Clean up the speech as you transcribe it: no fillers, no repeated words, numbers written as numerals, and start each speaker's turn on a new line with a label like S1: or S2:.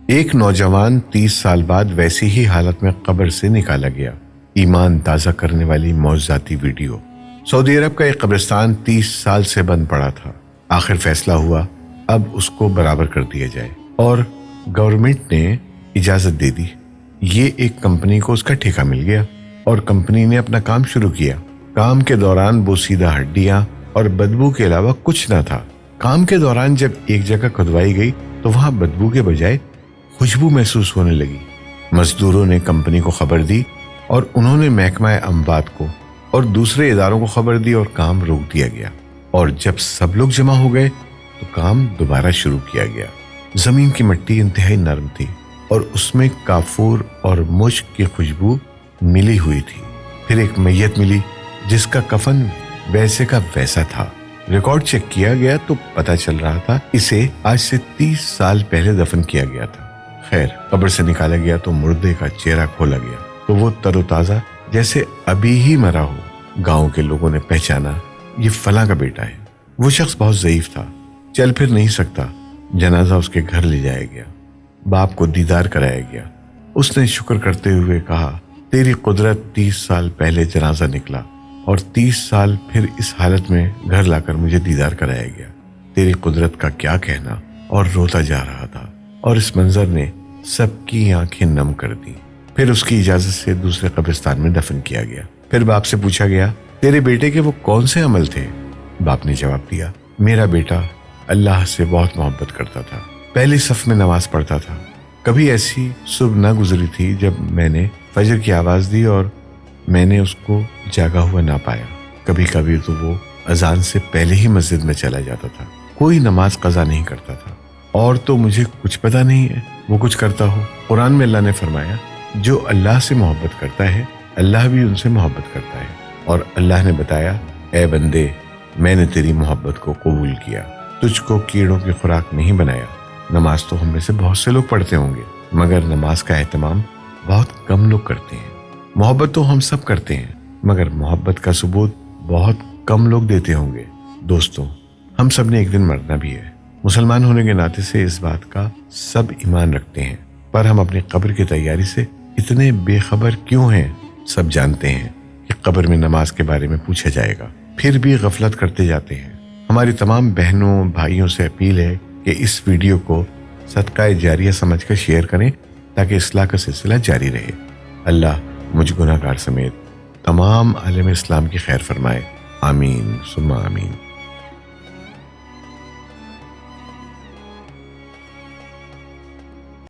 S1: ایک نوجوان 30 سال بعد ویسی ہی حالت میں قبر سے نکالا گیا۔ ایمان تازہ کرنے والی معجزاتی ویڈیو۔ سعودی عرب کا ایک قبرستان 30 سال سے بند پڑا تھا۔ آخر فیصلہ ہوا اب اس کو برابر کر دیا جائے اور گورنمنٹ نے اجازت دے دی۔ یہ ایک کمپنی کو اس کا ٹھیکہ مل گیا اور کمپنی نے اپنا کام شروع کیا۔ کام کے دوران بوسیدہ ہڈیاں اور بدبو کے علاوہ کچھ نہ تھا۔ کام کے دوران جب ایک جگہ کھدوائی گئی تو وہاں بدبو کے بجائے خوشبو محسوس ہونے لگی۔ مزدوروں نے کمپنی کو خبر دی اور انہوں نے محکمہ اموات کو اور دوسرے اداروں کو خبر دی اور کام روک دیا گیا۔ اور جب سب لوگ جمع ہو گئے تو کام دوبارہ شروع کیا گیا۔ زمین کی مٹی انتہائی نرم تھی اور اس میں کافور اور مشک کی خوشبو ملی ہوئی تھی۔ پھر ایک میت ملی جس کا کفن ویسے کا ویسا تھا۔ ریکارڈ چیک کیا گیا تو پتہ چل رہا تھا اسے آج سے 30 سال پہلے دفن کیا گیا تھا۔ خیر، قبر سے نکالا گیا تو مردے کا چہرہ کھولا گیا تو وہ تر و تازہ جیسے ابھی ہی مرا ہو۔ گاؤں کے لوگوں نے پہچانا یہ فلاں کا بیٹا ہے۔ وہ شخص بہت ضعیف تھا، چل پھر نہیں سکتا۔ جنازہ اس کے گھر لے جایا گیا، باپ کو دیدار کرایا گیا۔ اس نے شکر کرتے ہوئے کہا، تیری قدرت 30 سال پہلے جنازہ نکلا اور 30 سال پھر اس حالت میں گھر لا کر مجھے دیدار کرایا گیا۔ تیری قدرت کا کیا کہنا۔ اور روتا جا رہا تھا اور اس منظر نے سب کی آنکھیں نم کر دی۔ پھر اس کی اجازت سے دوسرے قبرستان میں دفن کیا گیا۔ پھر باپ سے پوچھا گیا، تیرے بیٹے کے وہ کون سے عمل تھے؟ باپ نے جواب دیا، میرا بیٹا اللہ سے بہت محبت کرتا تھا، پہلی صف میں نماز پڑھتا تھا۔ کبھی ایسی صبح نہ گزری تھی جب میں نے فجر کی آواز دی اور میں نے اس کو جاگا ہوا نہ پایا۔ کبھی کبھی تو وہ اذان سے پہلے ہی مسجد میں چلا جاتا تھا، کوئی نماز قضا نہیں کرتا تھا۔ اور تو مجھے کچھ پتا نہیں ہے وہ کچھ کرتا ہو۔ قرآن میں اللہ نے فرمایا، جو اللہ سے محبت کرتا ہے اللہ بھی ان سے محبت کرتا ہے۔ اور اللہ نے بتایا، اے بندے، میں نے تیری محبت کو قبول کیا، تجھ کو کیڑوں کی خوراک نہیں بنایا۔ نماز تو ہم میں سے بہت سے لوگ پڑھتے ہوں گے مگر نماز کا اہتمام بہت کم لوگ کرتے ہیں۔ محبت تو ہم سب کرتے ہیں مگر محبت کا ثبوت بہت کم لوگ دیتے ہوں گے۔ دوستوں، ہم سب نے ایک دن مرنا بھی ہے۔ مسلمان ہونے کے ناطے سے اس بات کا سب ایمان رکھتے ہیں، پر ہم اپنی قبر کی تیاری سے اتنے بے خبر کیوں ہیں؟ سب جانتے ہیں کہ قبر میں نماز کے بارے میں پوچھا جائے گا، پھر بھی غفلت کرتے جاتے ہیں۔ ہماری تمام بہنوں بھائیوں سے اپیل ہے کہ اس ویڈیو کو صدقہ جاریہ سمجھ کر شیئر کریں تاکہ اصلاح کا سلسلہ جاری رہے۔ اللہ مجھ گناہ گار سمیت تمام عالم اسلام کی خیر فرمائے، آمین ثم آمین۔